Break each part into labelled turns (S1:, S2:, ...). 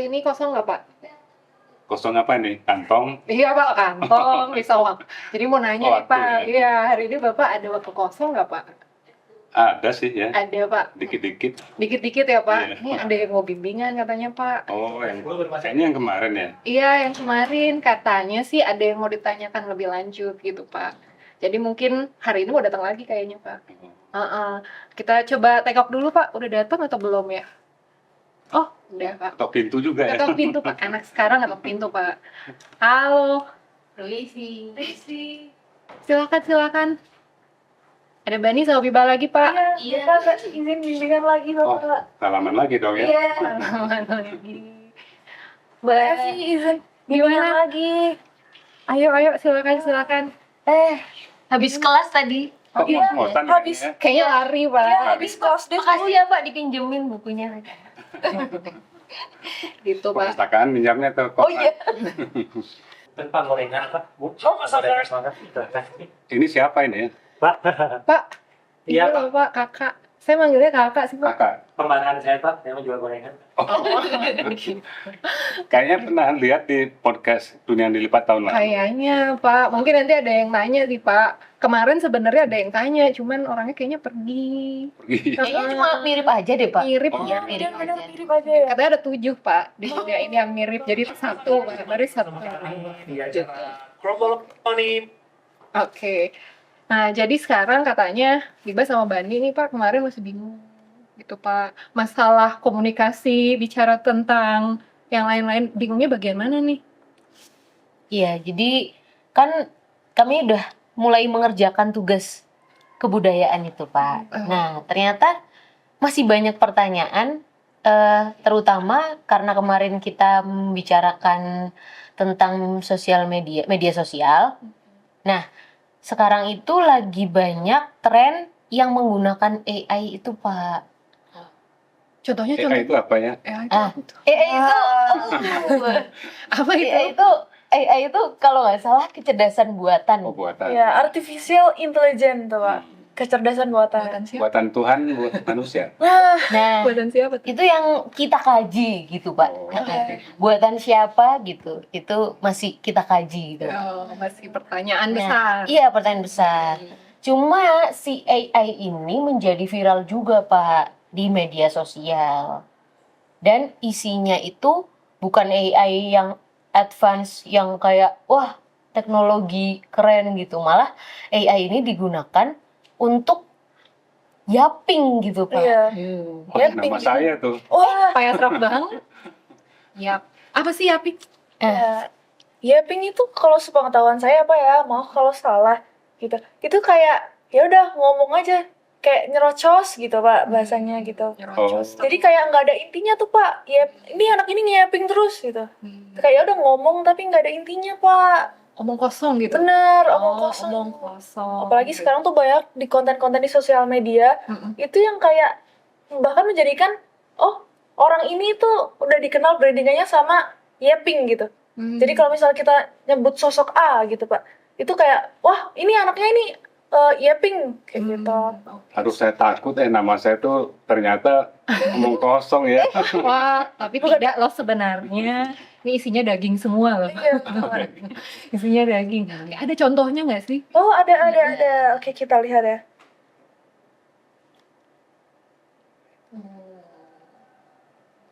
S1: hari ini kosong nggak Pak?
S2: Kosong apa nih? Kantong?
S1: Iya Pak, kantong, bisa waktu. Jadi mau nanya nih Pak,
S2: ya.
S1: iya hari ini Bapak ada waktu kosong nggak Pak?
S2: Ada sih ya,
S1: Ada Pak,
S2: dikit-dikit.
S1: dikit-dikit ya Pak.
S2: Iya.
S1: Ini ada yang mau bimbingan katanya Pak.
S2: Oh, kayaknya yang kemarin ya?
S1: Iya, yang kemarin katanya sih ada yang mau ditanyakan lebih lanjut gitu Pak. Jadi mungkin hari ini mau datang lagi kayaknya Pak. Kita coba tengok dulu Pak, udah datang atau belum ya? Oh, udah Pak.
S2: Ketok pintu juga ya?
S1: Ketok pintu Pak, anak sekarang ketok pintu Pak. Halo,
S3: Permisi.
S1: silakan. Ada Bani sama Biba lagi Pak.
S3: Iya.
S4: Pak, izin bimbingan lagi
S2: Oh,
S4: Bapak.
S2: salaman lagi dong ya?
S4: Iya.
S1: Salaman lagi.
S4: Makasih izin bimbingan
S1: Gimana?
S4: lagi.
S1: Ayo, silakan.
S3: Habis kelas tadi.
S2: Kok
S4: Iya,
S2: ngos-ngosan
S4: habis.
S2: ya?
S1: Kayaknya lari Pak.
S4: Iya, habis kelas deh.
S3: Makasih ya Pak dipinjemin bukunya.
S1: Gitu Pak.
S2: Perpustakaan minjamnya ke kota.
S4: Oh iya.
S5: Pak gorengan Pak, Bu.
S4: Oh, masakan.
S2: Ini siapa ini ya?
S5: Pak,
S1: Pak,
S5: Iya,
S1: iya loh, Pak, kakak. Saya manggilnya kakak sih Pak.
S2: Kakak.
S5: pembalahan saya Pak, saya mau jual gorengan.
S2: Kayaknya pernah lihat di podcast Dunia yang Dilipat tahun lalu.
S1: Kayaknya Pak, mungkin nanti ada yang nanya sih Pak. Kemarin sebenarnya ada yang tanya, cuman orangnya kayaknya pergi.
S3: Kayaknya cuma mirip aja deh Pak.
S1: Mirip
S2: Oh.
S1: ya.
S3: Mirip
S4: Benar
S3: aja.
S4: mirip aja ya.
S1: Katanya ada 7 Pak. Di dunia ini yang mirip, jadi satu Pak. Baru satu.
S5: Di acara Kroboloni.
S1: Oke. Nah, jadi sekarang katanya Biba sama Bani nih Pak kemarin masih bingung gitu Pak. Masalah komunikasi, bicara tentang yang lain-lain, bingungnya bagian mana nih?
S3: Iya, jadi kan kami udah mulai mengerjakan tugas kebudayaan itu Pak. Nah, ternyata masih banyak pertanyaan, terutama karena kemarin kita membicarakan tentang media sosial. Nah, sekarang itu lagi banyak tren yang menggunakan AI itu Pak.
S1: Contohnya
S2: AI itu apa ya?
S1: AI
S3: Ah.
S1: itu
S3: AI itu
S1: apa itu?
S3: AI itu kalau nggak salah kecerdasan buatan.
S2: Oh, buatan.
S4: Ya, artificial intelligence tuh Pak. Kecerdasan buatan.
S1: Buatan siapa?
S2: Buatan Tuhan buat manusia.
S3: Nah,
S1: Buatan siapa tuh?
S3: itu yang kita kaji gitu Pak.
S2: Oh,
S3: Buatan siapa gitu, itu masih kita kaji gitu.
S1: Oh, masih pertanyaan
S3: Nah,
S1: besar.
S3: iya, pertanyaan besar. Cuma si AI ini menjadi viral juga Pak di media sosial. Dan isinya itu bukan AI yang advance, yang kayak wah teknologi keren gitu. Malah AI ini digunakan untuk yaping gitu Pak.
S4: Iya.
S2: Oh,
S4: Ya,
S2: nama
S4: pink
S2: saya tuh.
S4: Wah,
S1: Kayak truk banget. Yap. Apa sih Yapik?
S4: ya. Yaping itu kalau sepengetahuan saya apa ya, mau kalau salah gitu. Itu kayak ya udah ngomong aja kayak nyerocos gitu Pak bahasanya gitu.
S1: Nyerocos.
S4: Jadi kayak nggak ada intinya tuh Pak. Ya ini anak ini nge-yaping terus gitu. Kayak ya udah ngomong tapi nggak ada intinya Pak.
S1: Omong kosong gitu.
S4: Bener,
S1: Oh,
S4: omong kosong.
S1: Omong kosong.
S4: Apalagi sekarang tuh banyak di konten-konten di sosial media
S1: Mm-mm.
S4: itu yang kayak bahkan menjadikan oh orang ini tuh udah dikenal brandingannya sama Yaping gitu. Jadi kalau misalnya kita nyebut sosok A gitu Pak, itu kayak wah ini anaknya ini Yaping kayak gitu.
S2: Harus saya takut nama saya tuh ternyata omong kosong ya.
S1: Wah, tapi tidak loh sebenarnya. Ini isinya daging semua loh.
S4: Iya.
S1: Isinya daging. Ada contohnya nggak sih?
S4: Oh ada. Oke kita lihat ya.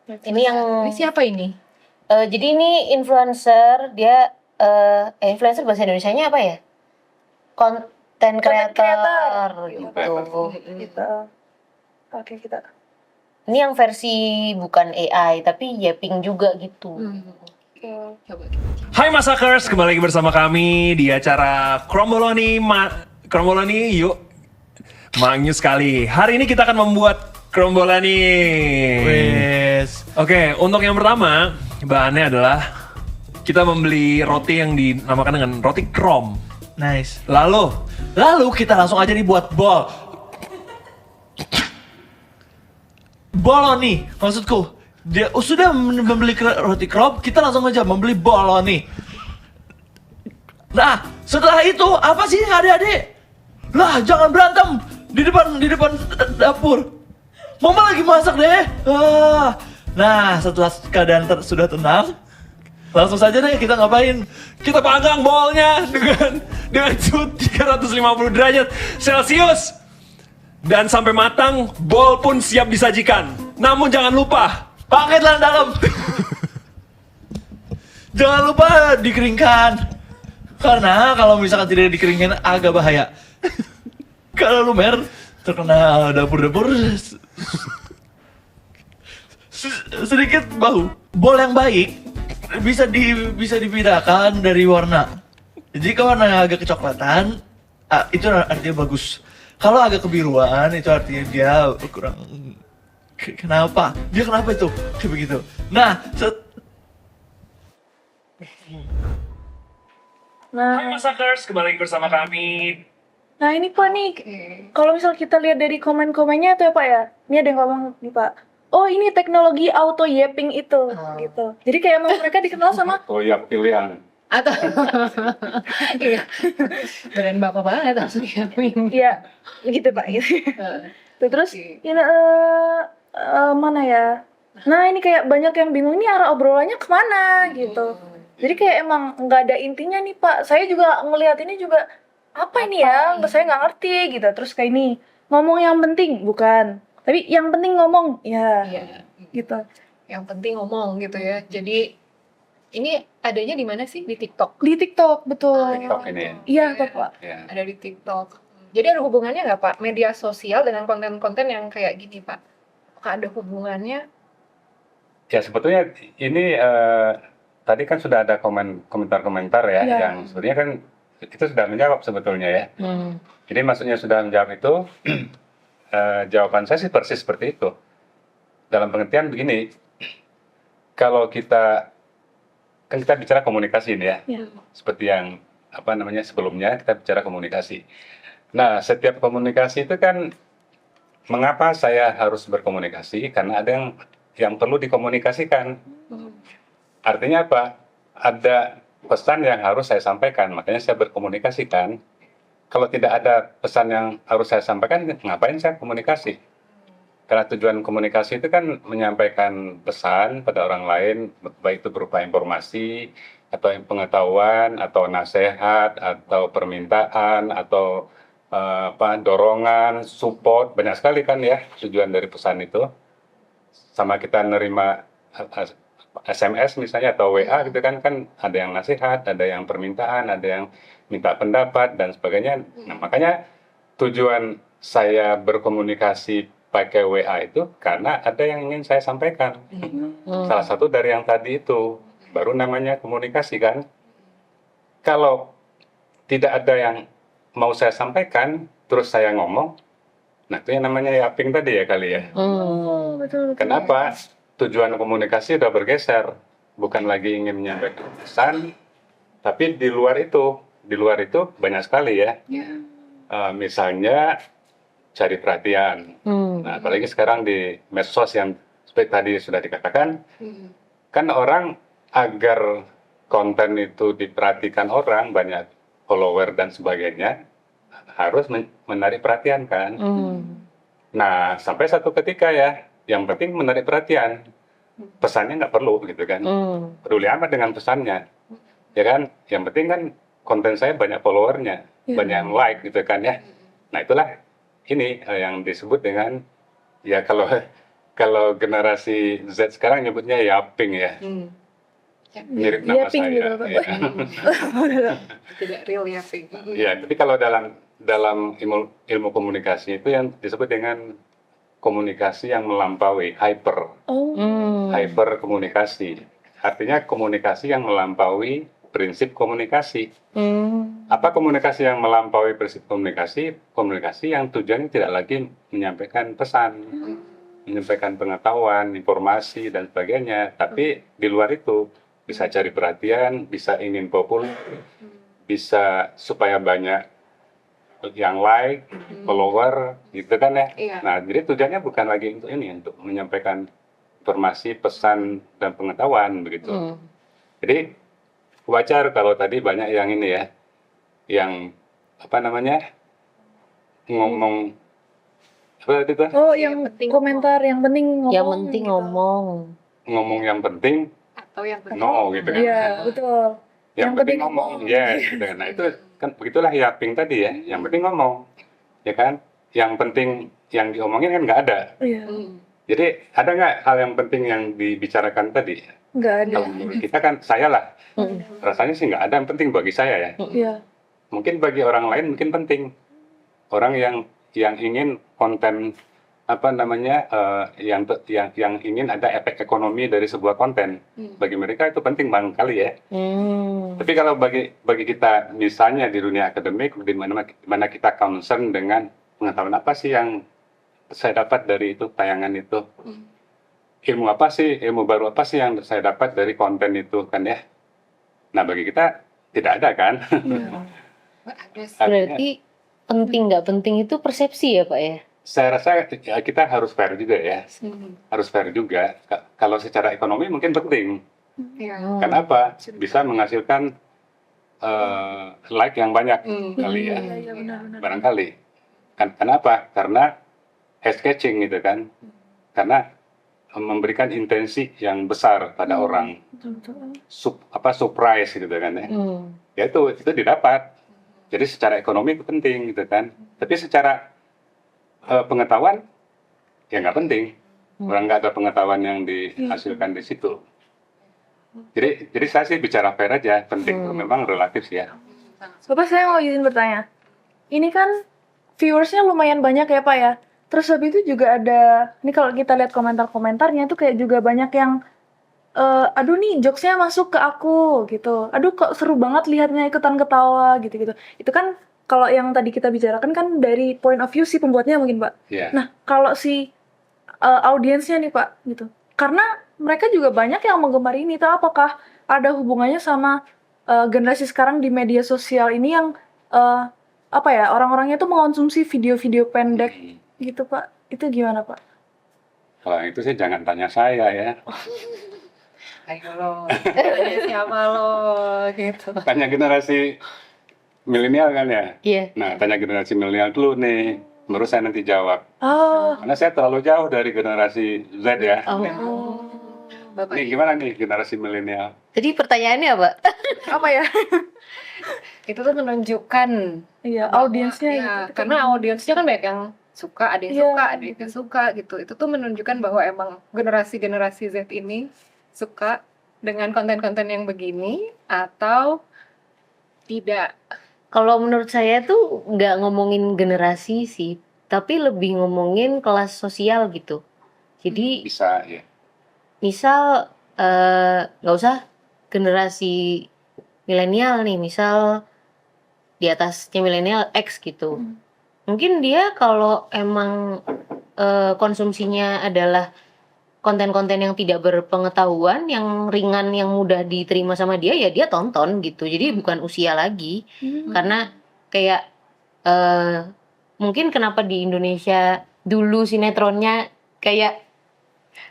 S3: Ini yang
S1: Ini siapa ini?
S3: jadi ini influencer, dia influencer bahasa Indonesianya apa ya? Konten creator gitu.
S4: Gitu. Oke kita.
S3: Ini yang versi bukan AI tapi Yaping juga gitu.
S1: Coba.
S5: Hai Masakers, kembali lagi bersama kami di acara Kromboloni. Kromboloni, yuk. Manggil sekali. Hari ini kita akan membuat Krombolani. Oke, untuk yang pertama, bahannya adalah kita membeli roti yang dinamakan dengan roti krom.
S6: Nice.
S5: Lalu kita langsung aja nih buat bol.
S6: Boloni, maksudku. Dia sudah membeli roti krom, kita langsung aja membeli boloni. Nah, setelah itu apa sih adik-adik? Lah, jangan berantem di depan dapur. Mama lagi masak deh. Nah, setelah keadaan sudah tenang, langsung saja deh kita ngapain?
S5: Kita panggang bolnya dengan suhu 350 derajat Celcius. Dan sampai matang, bol pun siap disajikan. Namun jangan lupa,
S6: Pakai celana dalam. Jangan lupa dikeringkan. Karena kalau misalkan tidak dikeringkan agak bahaya. Kalau lumer terkena dapur-dapur sedikit bau. Bol yang baik bisa dibedakan dari warna. Jadi kalau warnanya agak kecoklatan, itu artinya bagus. Kalau agak kebiruan, itu artinya dia kurang. Kenapa? Dia kenapa itu? Kayak begitu. Nah,
S4: Nah,
S5: Hai Masakers, kembali lagi bersama kami.
S4: nah ini Pak nih, kalau misal kita lihat dari komen-komennya itu ya Pak ya, ini ada yang ngomong nih Pak, oh ini teknologi auto yapping itu, gitu. Jadi kayak emang mereka dikenal sama,
S2: Oh ya, pilihan.
S1: Atau iya. Brand bapak banget langsung ya.
S4: ya gitu Pak. Gitu. Tuh, terus, ini mana ya? Nah ini kayak banyak yang bingung ini arah obrolannya kemana gitu. Jadi kayak emang nggak ada intinya nih Pak. Saya juga ngelihat ini juga apa ini ya? Saya nggak ngerti gitu. Terus kayak ini ngomong yang penting bukan, tapi yang penting ngomong ya
S1: Iya.
S4: gitu.
S1: Yang penting ngomong gitu ya. Jadi ini adanya di mana sih? Di TikTok.
S4: Di TikTok betul.
S2: TikTok ini ya.
S4: Iya tuh Pak.
S2: Ya.
S1: Ada di TikTok. Jadi ada hubungannya nggak Pak? Media sosial dengan konten-konten yang kayak gini Pak? Apakah ada hubungannya?
S2: Ya sebetulnya ini tadi kan sudah ada komentar-komentar ya,
S4: Iya.
S2: yang sebenarnya kan itu sudah menjawab sebetulnya ya. Jadi maksudnya sudah menjawab itu, jawaban saya sih persis seperti itu. Dalam pengertian begini, kalau kita kan kita bicara komunikasi ini ya,
S4: Iya.
S2: seperti yang apa namanya sebelumnya kita bicara komunikasi. Nah, setiap komunikasi itu kan mengapa saya harus berkomunikasi? Karena ada yang perlu dikomunikasikan. Artinya apa? Ada pesan yang harus saya sampaikan, makanya saya berkomunikasi kan. Kalau tidak ada pesan yang harus saya sampaikan, ngapain saya komunikasi? Karena tujuan komunikasi itu kan menyampaikan pesan pada orang lain, baik itu berupa informasi, atau pengetahuan, atau nasihat, atau permintaan, atau dorongan, support, banyak sekali kan ya tujuan dari pesan itu. Sama kita nerima SMS misalnya atau WA gitu kan ada yang nasihat, ada yang permintaan, ada yang minta pendapat dan sebagainya. Nah, makanya tujuan saya berkomunikasi pakai WA itu karena ada yang ingin saya sampaikan. Salah satu dari yang tadi itu baru namanya komunikasi kan. Kalau tidak ada yang mau saya sampaikan terus saya ngomong, nah itu yang namanya yapping tadi ya kali ya.
S4: Oh, betul.
S2: Kenapa? Tujuan komunikasi sudah bergeser, bukan lagi ingin menyampaikan pesan, tapi di luar itu banyak sekali ya. Misalnya cari perhatian. Nah, apalagi sekarang di medsos yang seperti tadi sudah dikatakan, kan orang agar konten itu diperhatikan orang, banyak follower dan sebagainya, harus menarik perhatian kan. Nah, sampai satu ketika ya, yang penting menarik perhatian. Pesannya nggak perlu gitu kan. Peduli amat dengan pesannya. Ya kan, yang penting kan konten saya banyak followernya, banyak yang like gitu kan ya. Nah, itulah ini yang disebut dengan ya kalau generasi Z sekarang nyebutnya yapping ya. Mirip nama
S4: Yapping
S2: saya.
S4: gitu, Pak.
S2: Ya.
S1: Tidak real yapping.
S2: Ya, tapi kalau dalam ilmu komunikasi itu yang disebut dengan komunikasi yang melampaui, hyper komunikasi. Artinya komunikasi yang melampaui prinsip komunikasi. Apa komunikasi yang melampaui prinsip komunikasi? Komunikasi yang tujuannya tidak lagi menyampaikan pesan, menyampaikan pengetahuan, informasi dan sebagainya, tapi di luar itu bisa cari perhatian, bisa ingin populer, bisa supaya banyak yang like, follower, gitu kan ya.
S1: Iya.
S2: Nah, jadi tujuannya bukan lagi untuk ini, untuk menyampaikan informasi, pesan, dan pengetahuan, begitu. Jadi, wajar kalau tadi banyak yang ini ya, yang, apa namanya, ngomong, apa itu?
S4: Oh, yang
S1: penting
S4: komentar yang penting ngomong.
S3: Yang penting
S4: gitu.
S3: ngomong.
S2: ngomong yang penting,
S1: Atau yang
S2: no gitu kan.
S4: Iya, betul.
S2: Yang penting ngomong, yes gitu kan. Nah itu kan begitulah ya Pink tadi ya. Yang penting ngomong, ya kan. Yang penting yang diomongin kan nggak ada.
S4: Iya,
S2: Jadi ada nggak hal yang penting yang dibicarakan tadi?
S4: nggak ada.
S2: Kalau menurut kita kan saya lah, rasanya sih nggak ada yang penting bagi saya ya.
S4: Iya,
S2: Mungkin bagi orang lain mungkin penting. Orang yang ingin konten apa namanya yang ingin ada efek ekonomi dari sebuah konten, bagi mereka itu penting barangkali ya. Tapi kalau bagi kita misalnya di dunia akademik di mana kita concern dengan pengetahuan apa sih yang saya dapat dari itu tayangan itu, ilmu baru apa sih yang saya dapat dari konten itu kan ya. Nah bagi kita tidak ada kan.
S1: ada sih.
S3: Berarti penting nggak penting itu persepsi ya Pak ya?
S2: Saya rasa ya, kita harus fair juga ya. Harus fair juga. Kalau secara ekonomi mungkin penting.
S1: Iya.
S2: Kenapa? Bisa menghasilkan like yang banyak kali ya.
S4: iya benar-benar.
S2: Barangkali. Kenapa? Karena head catching gitu kan. Karena memberikan intensi yang besar pada orang.
S4: Betul.
S2: Surprise gitu kan ya. Ya itu didapat. Jadi secara ekonomi itu penting gitu kan. Tapi secara pengetahuan ya nggak penting. Orang nggak ada pengetahuan yang dihasilkan di situ. Jadi saya sih bicara fair aja. Penting itu memang relatif sih ya.
S4: Bapak, saya mau izin bertanya. Ini kan viewersnya lumayan banyak ya Pak ya. Terus habis itu juga ada, ini kalau kita lihat komentar-komentarnya tuh kayak juga banyak yang aduh nih jokesnya masuk ke aku gitu. Aduh kok seru banget lihatnya ikutan ketawa gitu-gitu. Itu kan kalau yang tadi kita bicarakan kan dari point of view si pembuatnya mungkin Pak.
S2: Iya.
S4: Nah kalau si audiensnya nih Pak gitu. Karena mereka juga banyak yang menggemari ini. Itu apakah ada hubungannya sama generasi sekarang di media sosial ini yang apa ya, orang-orangnya tuh mengkonsumsi video-video pendek gitu Pak. Itu gimana Pak?
S2: Kalau itu sih jangan tanya saya ya.
S1: Ayo lo, tanya siapa lo gitu.
S2: Tanya generasi milenial kan ya.
S3: Iya.
S2: Nah, tanya generasi milenial dulu nih. Baru saya nanti jawab.
S4: Oh,
S2: Karena saya terlalu jauh dari generasi Z ya.
S1: Bapak
S2: Nih gimana nih generasi milenial?
S3: Jadi pertanyaannya apa?
S4: apa ya?
S1: itu tuh menunjukkan
S4: Iya,
S1: bahwa-
S4: audiensnya
S1: ya,
S4: gitu.
S1: karena audiensnya kan banyak yang suka, ada yang
S4: Iya.
S1: suka, ada yang tidak suka gitu. Itu tuh menunjukkan bahwa emang generasi Z ini suka dengan konten-konten yang begini atau tidak.
S3: Kalau menurut saya tuh nggak ngomongin generasi sih, tapi lebih ngomongin kelas sosial gitu. Jadi
S2: Bisa ya.
S3: misal nggak usah generasi milenial nih, misal di atasnya milenial X gitu. Mungkin dia kalau emang konsumsinya adalah konten-konten yang tidak berpengetahuan, yang ringan, yang mudah diterima sama dia, ya dia tonton gitu. Jadi bukan usia lagi. Karena kayak mungkin kenapa di Indonesia dulu sinetronnya kayak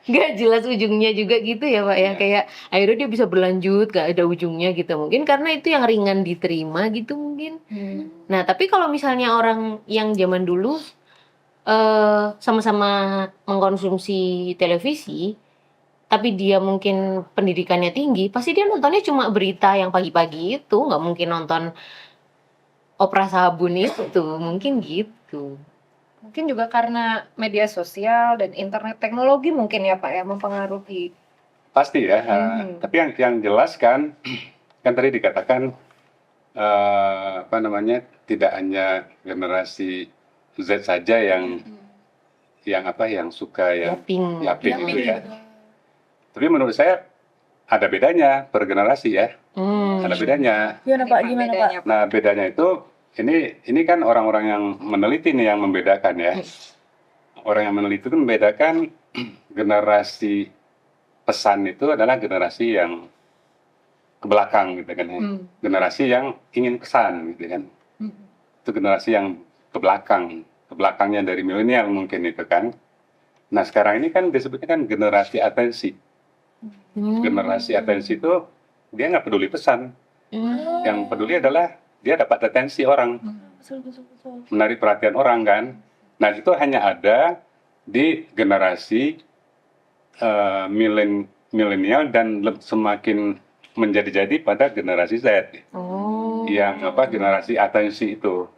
S3: gak jelas ujungnya juga gitu ya Pak ya. Kayak akhirnya dia bisa berlanjut gak ada ujungnya gitu. Mungkin karena itu yang ringan diterima gitu mungkin. Nah tapi kalau misalnya orang yang zaman dulu sama-sama mengkonsumsi televisi, tapi dia mungkin pendidikannya tinggi, pasti dia nontonnya cuma berita yang pagi-pagi itu, nggak mungkin nonton Opera Sabun itu, mungkin gitu.
S1: Mungkin juga karena media sosial dan internet teknologi mungkin ya Pak ya mempengaruhi.
S2: Pasti ya. Tapi yang jelas kan tadi dikatakan tidak hanya generasi Z saja yang suka yang
S3: Yaping.
S2: itu ya. Tapi menurut saya ada bedanya per generasi ya. Ada bedanya.
S4: Gimana Pak? Gimana Pak?
S1: bedanya,
S2: Nah, bedanya itu ini kan orang-orang yang meneliti nih yang membedakan ya. Orang yang meneliti itu membedakan generasi pesan itu adalah generasi yang ke belakang gitu kan ya. Generasi yang ingin pesan gitu kan. Itu generasi yang ke belakangnya dari milenial mungkin itu kan. Nah sekarang ini kan disebutnya kan generasi atensi. Generasi atensi itu dia nggak peduli pesan. Yang peduli adalah dia dapat atensi orang,
S4: Betul.
S2: menarik perhatian orang kan. Nah itu hanya ada di generasi milenial dan semakin menjadi-jadi pada generasi Z.
S3: Oh.
S2: Yang generasi atensi itu.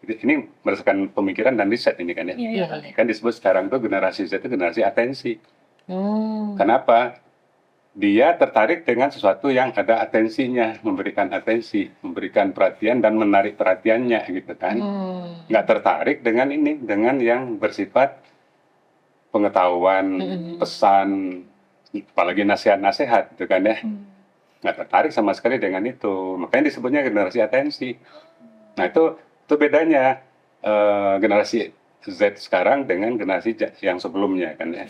S2: Ini berdasarkan pemikiran dan riset ini kan ya.
S3: Iya, iya.
S2: Kan disebut sekarang tuh generasi Z itu generasi atensi.
S3: Hmm.
S2: Kenapa? Dia tertarik dengan sesuatu yang ada atensinya, memberikan atensi, memberikan perhatian dan menarik perhatiannya gitu kan. Nggak tertarik dengan ini, dengan yang bersifat pengetahuan, pesan, apalagi nasihat-nasihat gitu kan ya. Nggak tertarik sama sekali dengan itu. Makanya disebutnya generasi atensi. Nah itu bedanya generasi Z sekarang dengan generasi yang sebelumnya kan ya.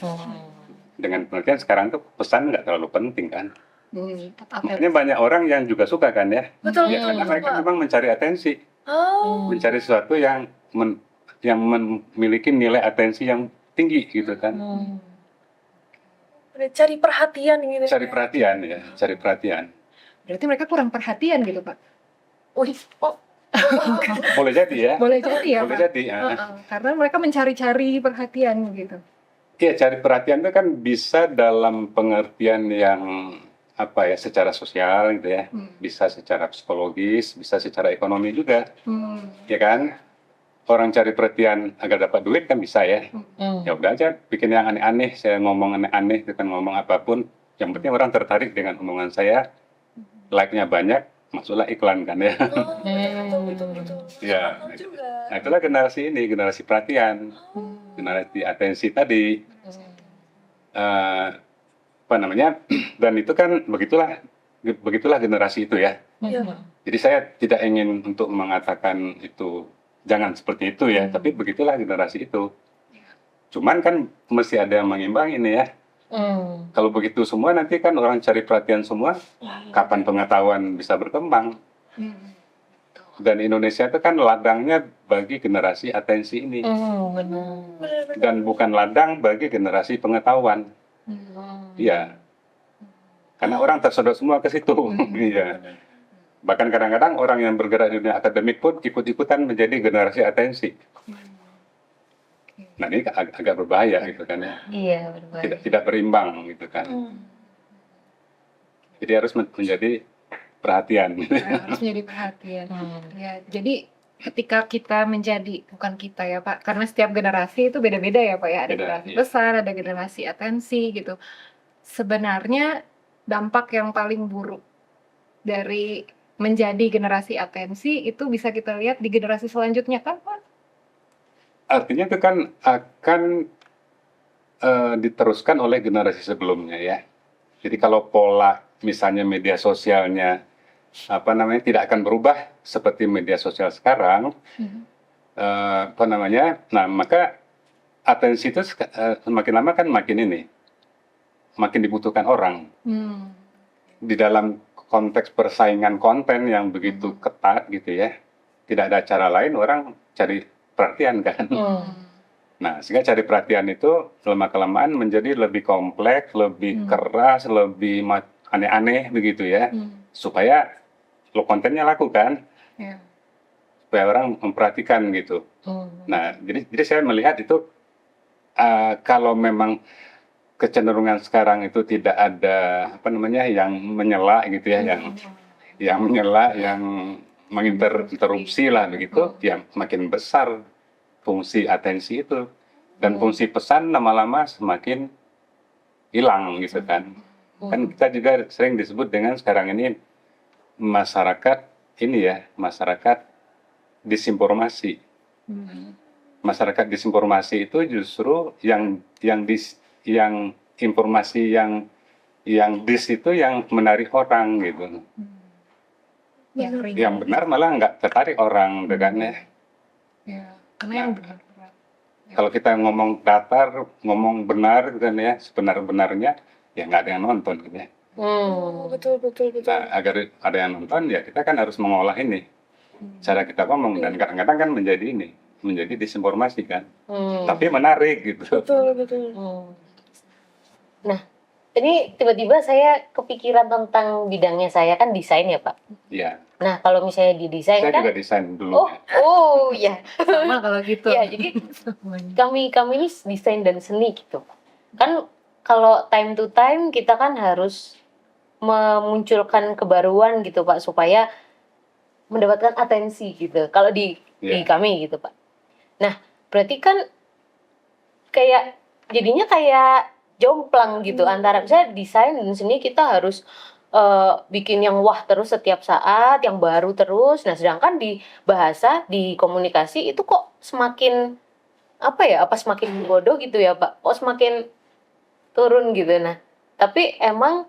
S2: Dengan pengertian sekarang tuh pesan nggak terlalu penting kan. Makanya banyak orang yang juga suka kan ya.
S4: Betul,
S2: Ya,
S4: betul,
S2: karena
S4: betul,
S2: mereka
S4: Pak.
S2: memang mencari atensi,
S4: Oh,
S2: mencari sesuatu yang memiliki nilai atensi yang tinggi gitu kan.
S4: udah cari perhatian gitu.
S2: Cari perhatian ya, cari perhatian.
S1: Berarti mereka kurang perhatian gitu, Pak.
S4: Wih, oh,
S2: Boleh jadi ya.
S1: Boleh jadi ya,
S2: Boleh
S1: Pak.
S2: jadi. Ya.
S1: Karena mereka mencari-cari perhatian gitu.
S2: Iya, cari perhatian itu kan bisa dalam pengertian yang apa ya, secara sosial gitu ya, bisa secara psikologis, bisa secara ekonomi juga, ya kan? Orang cari perhatian agar dapat duit kan bisa ya. Ya udah aja bikin yang aneh-aneh, saya ngomong aneh-aneh, gitu kan, ngomong apapun, yang penting orang tertarik dengan omongan saya, like-nya banyak, masuklah iklan kan ya.
S4: betul.
S2: Ya,
S4: Betul juga.
S2: nah itulah generasi ini, generasi perhatian, generasi atensi tadi. Apa namanya? Dan itu kan begitulah generasi itu ya.
S4: Iya.
S2: Jadi saya tidak ingin untuk mengatakan itu jangan seperti itu ya, tapi begitulah generasi itu. Cuman kan mesti ada yang mengimbang ini ya. Kalau begitu semua nanti kan orang cari perhatian semua, kapan pengetahuan bisa berkembang? Dan Indonesia itu kan ladangnya bagi generasi atensi ini,
S3: Benar.
S2: dan bukan ladang bagi generasi pengetahuan. Iya, karena orang tersedot semua ke situ. Iya. Bahkan kadang-kadang orang yang bergerak di dunia akademik pun ikut-ikutan menjadi generasi atensi. Nah ini agak berbahaya gitu kan ya.
S3: Iya, benar.
S2: Tidak berimbang gitu kan. Jadi harus menjadi perhatian.
S1: Harus menjadi perhatian. Ya, jadi ketika kita menjadi, bukan kita ya Pak, karena setiap generasi itu beda-beda ya Pak ya, ada
S2: Beda,
S1: generasi
S2: iya.
S1: besar, ada generasi atensi gitu. Sebenarnya dampak yang paling buruk dari menjadi generasi atensi itu bisa kita lihat di generasi selanjutnya kan Pak?
S2: Artinya itu kan akan diteruskan oleh generasi sebelumnya ya. Jadi kalau pola misalnya media sosialnya tidak akan berubah seperti media sosial sekarang, nah maka atensi itu semakin lama kan makin dibutuhkan orang di dalam konteks persaingan konten yang begitu ketat gitu ya. Tidak ada cara lain, orang cari perhatian kan. Nah, sehingga cari perhatian itu lama-kelamaan menjadi lebih kompleks, lebih keras, lebih aneh-aneh begitu ya. Supaya kontennya laku kan.
S1: Ya.
S2: Supaya orang memperhatikan gitu. Nah, jadi saya melihat itu kalau memang kecenderungan sekarang itu tidak ada yang menyela gitu ya, yang menyela, yang menginterupsi lah begitu, ya makin besar fungsi atensi itu, dan fungsi pesan lama-lama semakin hilang gitu kan. Kan kita juga sering disebut dengan sekarang ini masyarakat disinformasi. Masyarakat disinformasi itu justru yang informasi yang itu yang menarik orang gitu. Yang benar malah nggak tertarik orang dengan
S1: Ya, karena yang benar-benar.
S2: Kalau kita ngomong datar, ngomong benar gitu kan ya, sebenar-benarnya ya nggak ada yang nonton gitu ya.
S4: Betul.
S2: Nah, agar ada yang nonton ya kita kan harus mengolah ini. Cara kita ngomong, dan kadang-kadang kan menjadi disinformasi kan. Tapi menarik gitu.
S4: Betul.
S3: Nah, ini tiba-tiba saya kepikiran tentang bidangnya, saya kan desain ya Pak.
S2: Iya.
S3: Nah, kalau misalnya di desain
S2: Saya
S3: kan,
S2: juga desain dulu.
S3: oh ya,
S1: Sama kalau gitu.
S3: ya jadi kami ini desain dan seni gitu. Kan kalau time to time kita kan harus memunculkan kebaruan gitu Pak supaya mendapatkan atensi gitu. Kalau di
S2: Iya.
S3: kami gitu Pak. Nah, berarti kan kayak jadinya kayak jomplang gitu antara misalnya desain dan seni kita harus bikin yang wah terus setiap saat, yang baru terus. Nah, sedangkan di bahasa, di komunikasi itu kok semakin apa ya? Apa semakin bodoh gitu ya, Pak? Kok semakin turun gitu. Nah, tapi emang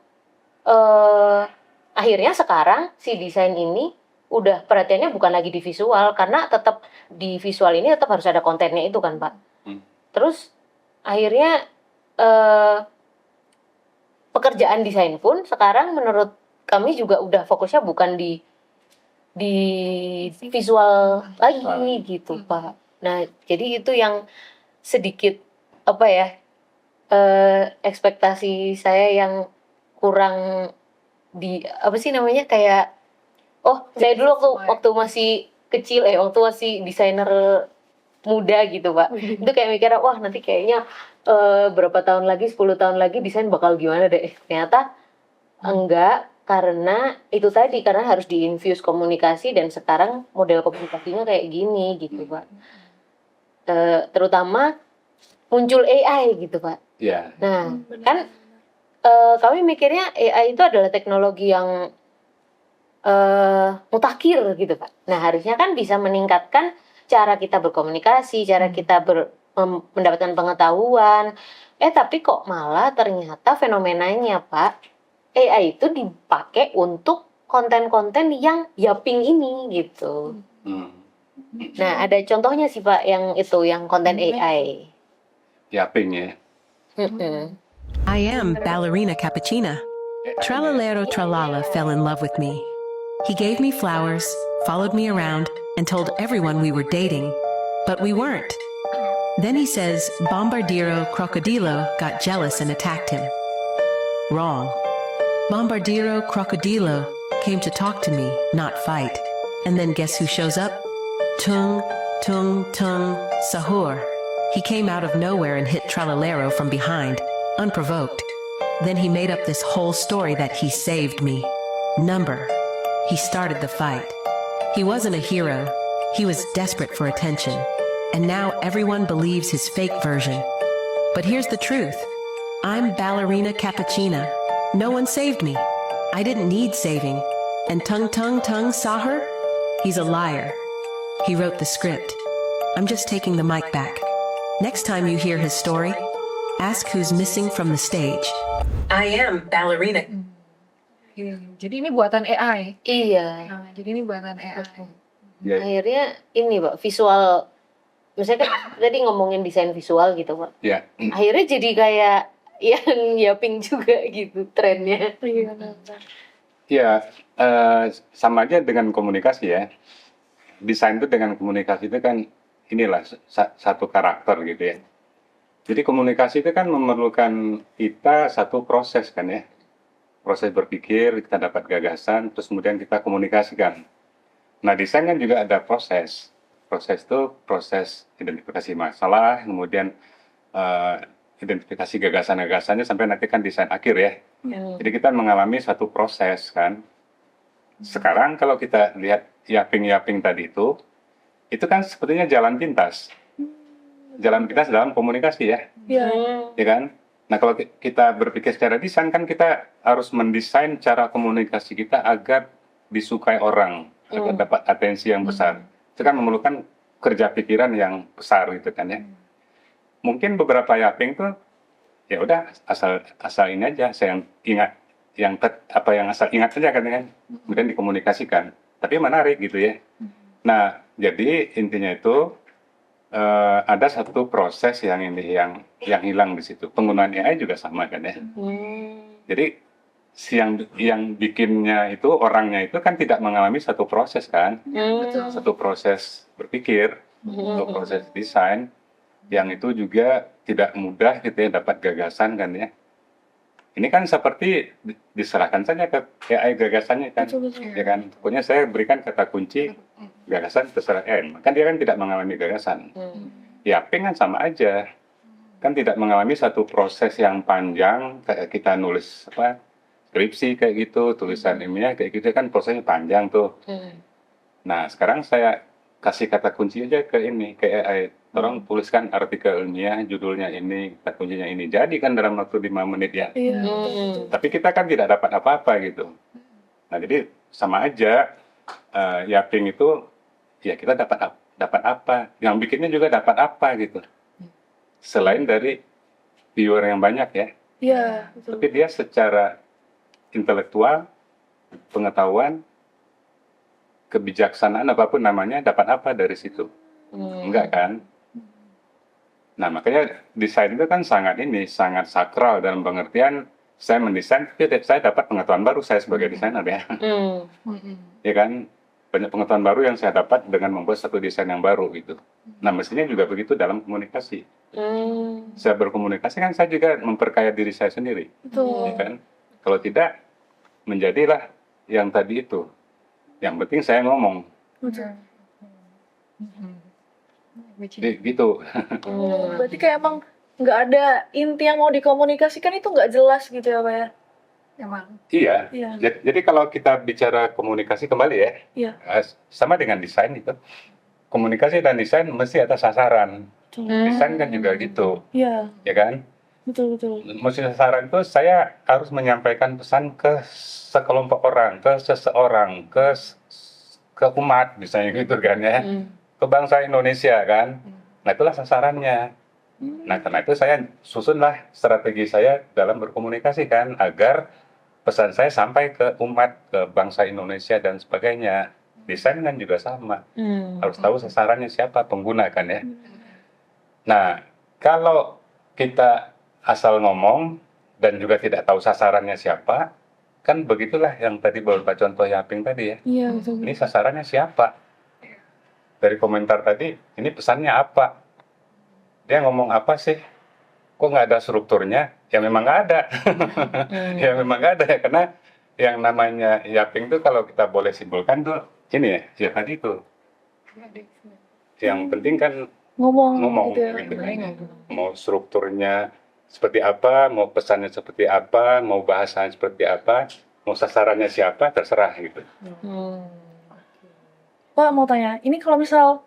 S3: akhirnya sekarang si desain ini udah perhatiannya bukan lagi di visual karena tetap di visual ini tetap harus ada kontennya itu kan, Pak. Terus akhirnya pekerjaan desain pun sekarang menurut kami juga udah fokusnya bukan di visual lagi gitu Pak. Nah jadi itu yang sedikit apa ya ekspektasi saya yang kurang di apa sih namanya kayak saya dulu waktu masih kecil waktu masih desainer muda gitu Pak itu kayak mikirnya wah nanti kayaknya berapa tahun lagi 10 tahun lagi desain bakal gimana deh ternyata enggak karena itu tadi karena harus diinfuse komunikasi dan sekarang model komunikasinya kayak gini gitu Pak terutama muncul AI gitu Pak
S2: Iya.
S3: nah kan kami mikirnya AI itu adalah teknologi yang mutakhir gitu Pak nah harusnya kan bisa meningkatkan cara kita berkomunikasi, cara kita mendapatkan pengetahuan. Tapi kok malah ternyata fenomenanya, Pak, AI itu dipakai untuk konten-konten yang yaping ini gitu. Nah, ada contohnya sih, Pak, yang itu, yang konten AI.
S2: Yaping ya.
S7: I am Ballerina Cappuccina. Tralalero Tralala fell in love with me. He gave me flowers, followed me around, and told everyone we were dating, but we weren't. Then he says Bombardiro Crocodilo got jealous and attacked him. Wrong. Bombardiro Crocodilo came to talk to me, not fight. And then guess who shows up? Tung, tung, tung, Sahur. He came out of nowhere and hit Tralalero from behind, unprovoked. Then he made up this whole story that he saved me. Number. He started the fight. He wasn't a hero. He was desperate for attention. And now everyone believes his fake version. But here's the truth. I'm Ballerina Cappuccina. No one saved me. I didn't need saving. And Tung Tung Tung saw her? He's a liar. He wrote the script. I'm just taking the mic back. Next time you hear his story, ask who's missing from the stage. I am Ballerina.
S1: Jadi ini buatan AI.
S3: Iya.
S1: Nah, jadi ini buatan AI.
S2: Ya.
S3: Akhirnya ini Pak, visual. Misalnya kan tadi ngomongin desain visual gitu Pak.
S2: Ya.
S3: Akhirnya jadi kayak yang yaping juga gitu trennya.
S2: Ya, sama aja dengan komunikasi ya. Desain itu dengan komunikasi itu kan inilah satu karakter gitu ya. Jadi komunikasi itu kan memerlukan kita satu proses kan ya. Proses berpikir, kita dapat gagasan, terus kemudian kita komunikasikan. Nah, desain kan juga ada proses. Proses itu proses identifikasi masalah, kemudian identifikasi gagasan-gagasannya sampai nanti kan desain akhir ya. Jadi kita mengalami satu proses kan. Sekarang kalau kita lihat yaping-yaping tadi itu kan sepertinya jalan pintas. Jalan pintas dalam komunikasi ya. Ya kan? Nah, kalau kita berpikir secara desain kan kita harus mendesain cara komunikasi kita agar disukai orang, agar dapat atensi yang besar. Itu kan memerlukan kerja pikiran yang besar gitu kan ya. Mungkin beberapa yaping tuh ya udah asal ini aja saya ingat yang asal ingat saja kan ya. Kemudian dikomunikasikan. Tapi menarik gitu ya. Nah, jadi intinya itu ada satu proses yang hilang di situ. Penggunaan AI juga sama kan ya. Jadi yang bikinnya itu orangnya itu kan tidak mengalami satu proses kan, satu proses berpikir, satu proses desain yang itu juga tidak mudah gitu ya dapat gagasan kan ya. Ini kan seperti diserahkan saja ke AI gagasannya kan, ya kan. Pokoknya saya berikan kata kunci gagasan terserah AI, kan dia kan tidak mengalami gagasan. Yaping kan sama aja. kan tidak mengalami satu proses yang panjang kayak kita nulis apa skripsi kayak gitu, tulisan ilmiah kayak gitu kan prosesnya panjang tuh. Nah, sekarang saya kasih kata kunci aja ke ini, ke AI. Tolong tuliskan artikel ilmiah, judulnya ini, kata kuncinya ini. Jadi kan dalam waktu 5 menit ya.
S4: Iya, betul.
S2: Tapi kita kan tidak dapat apa-apa gitu. Nah, jadi sama aja Yaping itu ya kita dapat apa? Yang bikinnya juga dapat apa gitu. Selain dari viewer yang banyak ya.
S4: Iya, betul.
S2: Tapi dia secara intelektual, pengetahuan, kebijaksanaan apapun namanya dapat apa dari situ? Enggak kan? Nah, makanya desain itu kan sangat sakral dalam pengertian saya mendesain, saya dapat pengetahuan baru saya sebagai desainer ya. Ya kan? Banyak pengetahuan baru yang saya dapat dengan membuat satu desain yang baru gitu. Nah, mestinya juga begitu dalam komunikasi. Saya berkomunikasi kan saya juga memperkaya diri saya sendiri.
S4: Betul.
S2: Ya kan? Kalau tidak, menjadilah yang tadi itu. Yang penting saya ngomong.
S4: Betul.
S2: Jadi, gitu.
S4: Berarti kayak emang nggak ada inti yang mau dikomunikasikan, itu nggak jelas gitu ya Pak ya?
S1: Emang.
S2: Iya.
S4: Iya.
S2: Jadi kalau kita bicara komunikasi kembali ya,
S4: Iya.
S2: sama dengan desain itu. Komunikasi dan desain mesti ada sasaran. Desain kan juga gitu,
S4: Iya,
S2: ya kan?
S4: betul betul.
S2: Mesti sasaran itu saya harus menyampaikan pesan ke sekelompok orang, ke seseorang, ke umat misalnya gitu kan ya, ke bangsa Indonesia kan. Nah itulah sasarannya. Nah karena itu saya susunlah strategi saya dalam berkomunikasi kan, agar pesan saya sampai ke umat, ke bangsa Indonesia dan sebagainya. Desain kan juga sama, harus tahu sasarannya siapa, pengguna kan ya. Nah kalau kita asal ngomong dan juga tidak tahu sasarannya siapa, kan begitulah yang tadi beberapa contoh Yaping tadi ya.
S4: Iya, betul.
S2: Ini sasarannya siapa? Dari komentar tadi, ini pesannya apa? Dia ngomong apa sih? Kok nggak ada strukturnya? Ya memang nggak ada. Ya memang nggak ada ya, karena yang namanya Yaping tuh kalau kita boleh simpulkan tuh ini ya tadi tuh. Yang penting kan ngomong
S4: gitu ya.
S2: gitu kan. Mau strukturnya seperti apa, mau pesannya seperti apa, mau bahasanya seperti apa, mau sasarannya siapa, terserah gitu.
S4: Pak mau tanya, ini kalau misal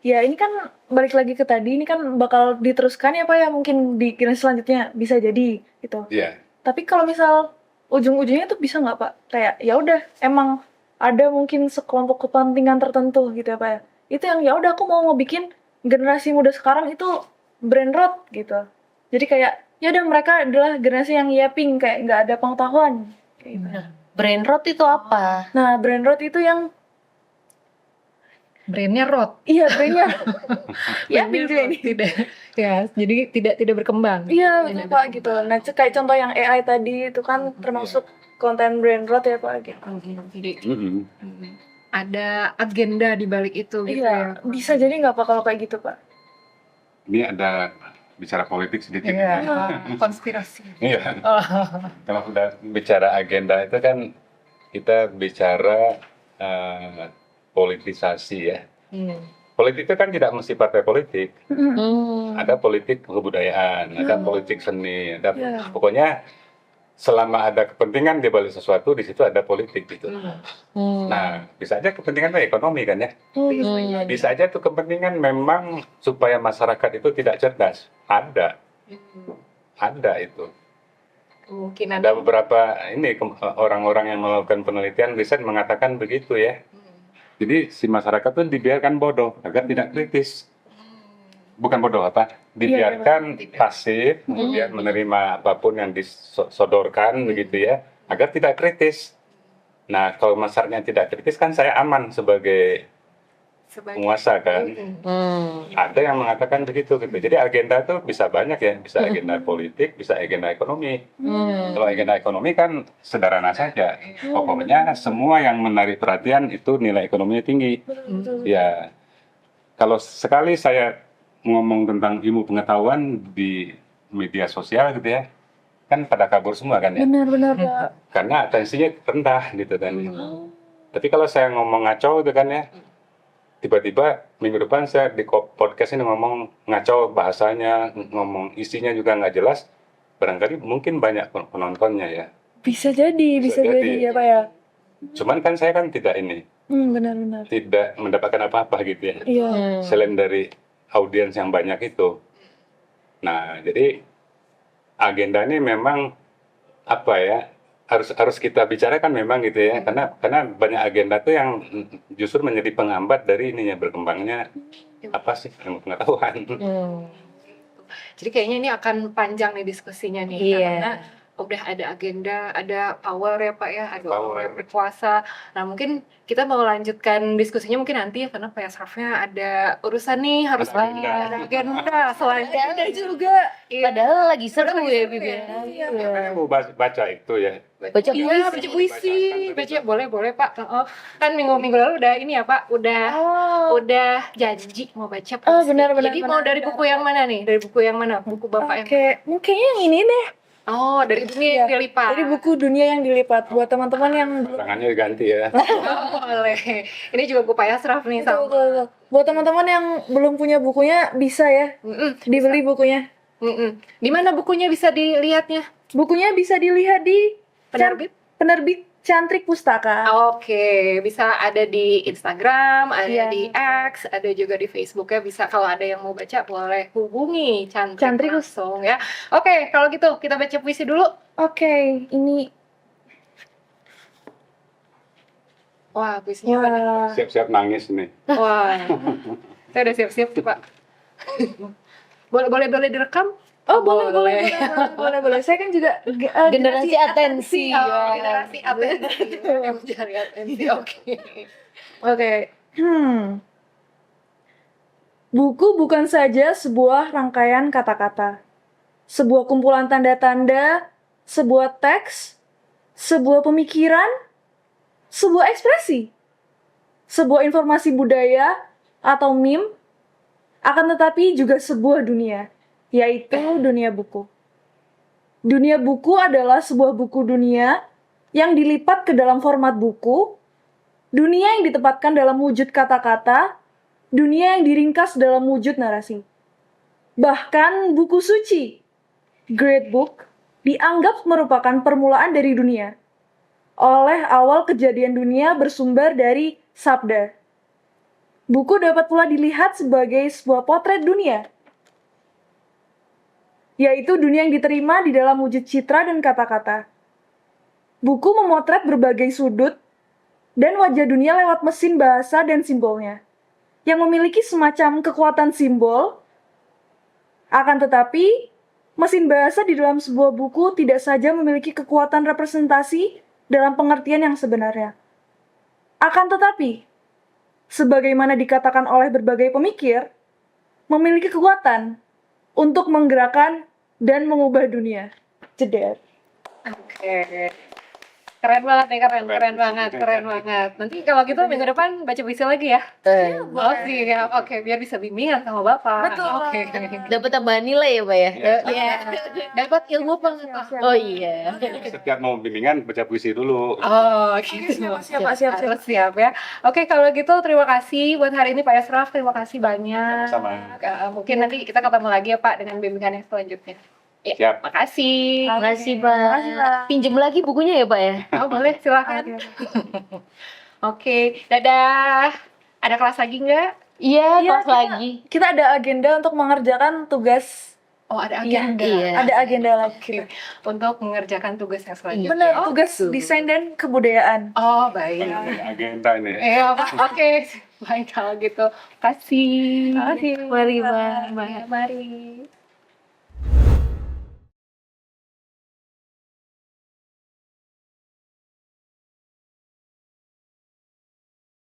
S4: ya ini kan balik lagi ke tadi, ini kan bakal diteruskan ya Pak ya, mungkin di generasi selanjutnya bisa jadi gitu.
S2: Iya.
S4: Tapi kalau misal ujung-ujungnya tuh bisa nggak Pak? Kayak ya udah emang ada mungkin sekelompok kepentingan tertentu gitu ya Pak ya. Itu yang ya udah aku mau bikin generasi muda sekarang itu brain rot gitu. Jadi kayak ya udah mereka adalah generasi yang yaping, kayak nggak ada pengetahuan. Kayak gitu.
S3: Brain rot itu apa?
S4: Nah, brain rot itu yang
S1: Brainnya rot.
S4: iya brainnya ya
S1: Brainnya
S4: juga
S1: rot.
S4: ini.
S1: Tidak. Ya, jadi tidak berkembang.
S4: Iya betul Pak gitu. Nah kayak contoh yang AI tadi itu kan termasuk konten brain rot ya Pak gitu.
S1: Jadi
S2: Mm-mm.
S1: ada agenda di balik itu gitu
S4: Iya,
S1: ya.
S4: bisa jadi nggak Pak kalau kayak gitu Pak?
S2: Ini ada bicara politik sedikit.
S1: Iya,
S2: ya.
S1: konspirasi.
S2: Iya.
S1: Oh.
S2: Kalau sudah bicara agenda itu kan kita bicara politisasi ya. Politik itu kan tidak mesti partai politik. Ada politik kebudayaan, ada politik seni, ada
S4: Iya.
S2: pokoknya selama ada kepentingan di balik sesuatu, di situ ada politik gitu. Nah, bisa aja kepentingan itu ekonomi kan ya. Bisa aja tuh kepentingan memang supaya masyarakat itu tidak cerdas. Ada itu.
S1: Mungkin
S2: Ada beberapa ini orang-orang yang melakukan penelitian riset mengatakan begitu ya. Jadi si masyarakat tuh dibiarkan bodoh agar tidak kritis. Bukan bodoh apa? Dibiarkan pasif, kemudian menerima apapun yang disodorkan begitu ya, agar tidak kritis. Nah, kalau masyarakatnya tidak kritis kan saya aman sebagai penguasa kan. Ada yang mengatakan begitu gitu. Jadi agenda tuh bisa banyak ya, bisa agenda politik, bisa agenda ekonomi. Kalau agenda ekonomi kan sederhana saja. Pokoknya semua yang menarik perhatian itu nilai ekonominya tinggi. Ya, kalau sekali saya ngomong tentang ilmu pengetahuan di media sosial gitu ya, kan pada kabur semua kan ya.
S4: Benar-benar Pak.
S2: Karena atensinya rendah gitu kan. Tapi kalau saya ngomong ngaco gitu kan ya, tiba-tiba minggu depan saya di podcast ini ngomong ngaco bahasanya, ngomong isinya juga nggak jelas, barangkali mungkin banyak penontonnya ya.
S4: Bisa jadi
S2: Bisa jadi.
S4: ya Pak ya.
S2: Cuman kan saya kan tidak ini,
S4: Benar-benar.
S2: tidak mendapatkan apa-apa gitu ya,
S4: Iya.
S2: selain dari audiens yang banyak itu. Nah, jadi agenda ini memang apa ya, harus kita bicarakan memang gitu ya, karena banyak agenda tuh yang justru menjadi penghambat dari ininya berkembangnya apa sih ilmu pengetahuan.
S1: Jadi kayaknya ini akan panjang nih diskusinya nih,
S3: Iya.
S1: karena udah ada agenda, ada power ya Pak ya, ada
S2: Power.
S1: orang yang berkuasa. Nah mungkin kita mau lanjutkan diskusinya mungkin nanti ya, karena Pak Asrafnya ada urusan nih, harus
S2: Ada agenda.
S1: ada agenda selanjutnya.
S4: Ada juga.
S1: Iya.
S3: Padahal lagi seru
S1: Lagi
S3: ya,
S1: seru
S3: Bib.
S1: ya.
S3: Iya.
S2: Makanya mau baca itu ya.
S3: Baca
S1: Iya,
S3: puisi.
S1: baca puisi, baca boleh Pak. Oh, kan minggu lalu udah ini ya Pak, udah janji mau baca puisi.
S4: Oh, benar.
S1: Jadi mau dari buku yang mana nih? Dari buku yang mana? Buku Bapak yang
S4: Oke, mungkin yang ini deh.
S1: Oh, dari dunia yang dilipat.
S4: Dari buku Dunia yang Dilipat buat teman-teman yang belum
S2: Tangannya diganti ya.
S1: Oh, boleh. Ini juga buku Pak Asraf nih sama.
S4: Betul. Buat teman-teman yang belum punya bukunya bisa ya
S1: Mm-mm,
S4: dibeli bukunya.
S1: Di mana bukunya bisa dilihatnya?
S4: Bukunya bisa dilihat di
S1: Penerbit?
S4: Cantrik Pustaka.
S1: Oke, bisa ada di Instagram, ada
S4: Iya.
S1: di X, ada juga di Facebooknya. Bisa kalau ada yang mau baca boleh hubungi Cantrik
S4: Cantrik.
S1: langsung ya. Oke, kalau gitu kita baca puisi dulu.
S4: Oke, ini
S1: Wah, puisinya pada.
S4: wah.
S2: Siap-siap nangis nih.
S1: Wah, saya udah siap-siap tuh Pak. boleh direkam?
S4: Oh, boleh. Saya kan juga
S3: Generasi atensi.
S1: Oh,
S3: ya.
S1: generasi atensi. Mencari atensi. Oke.
S4: Oke. Buku bukan saja sebuah rangkaian kata-kata, sebuah kumpulan tanda-tanda, sebuah teks, sebuah pemikiran, sebuah ekspresi, sebuah informasi budaya atau meme, akan tetapi juga sebuah dunia, yaitu dunia buku. Dunia buku adalah sebuah buku dunia yang dilipat ke dalam format buku, dunia yang ditempatkan dalam wujud kata-kata, dunia yang diringkas dalam wujud narasi. Bahkan buku suci, Great Book, dianggap merupakan permulaan dari dunia. Oleh awal kejadian dunia bersumber dari sabda. Buku dapat pula dilihat sebagai sebuah potret dunia, yaitu dunia yang diterima di dalam wujud citra dan kata-kata. Buku memotret berbagai sudut dan wajah dunia lewat mesin bahasa dan simbolnya, yang memiliki semacam kekuatan simbol. Akan tetapi, mesin bahasa di dalam sebuah buku tidak saja memiliki kekuatan representasi dalam pengertian yang sebenarnya. Akan tetapi, sebagaimana dikatakan oleh berbagai pemikir, memiliki kekuatan untuk menggerakkan dan mengubah dunia. Jeder.
S1: Oke. Keren banget nih, keren banget. Nanti kalau gitu minggu depan baca puisi lagi ya. Oh siap, oke, biar bisa bimbingan sama Bapak.
S4: Betul.
S1: Oke.
S3: Dapat tambahan nilai ya, Pak ya?
S1: Iya. Dapat ilmu pengetahuan.
S3: Oh iya.
S2: Setiap mau bimbingan baca puisi dulu.
S1: Oh, gitu.
S4: Siap.
S1: Harus siap ya. Oke, kalau gitu terima kasih buat hari ini Pak Asraf. Terima kasih banyak.
S2: Sama-sama.
S1: Mungkin nanti kita ketemu lagi ya Pak dengan bimbingan yang selanjutnya. Ya,
S2: Siap.
S1: makasih.
S3: Makasih, Pak. Pinjem lagi bukunya ya, Pak ya?
S1: Oh, boleh, silakan. Oke, dadah. Ada kelas lagi nggak?
S3: Iya,
S4: Iya,
S3: kelas lagi.
S4: Kita ada agenda untuk mengerjakan tugas.
S1: Oh, ada
S4: Iya,
S1: agenda.
S3: iya.
S4: Ada agenda lagi.
S1: Untuk mengerjakan tugas yang selanjutnya.
S4: Benar,
S1: Oh,
S4: tugas desain dan kebudayaan.
S1: oh, baik.
S2: Agenda ini.
S1: Iya, Pak. Oke. Baik kalau gitu. Kasih.
S4: Makasih.
S3: Mari, Pak.
S1: Mari.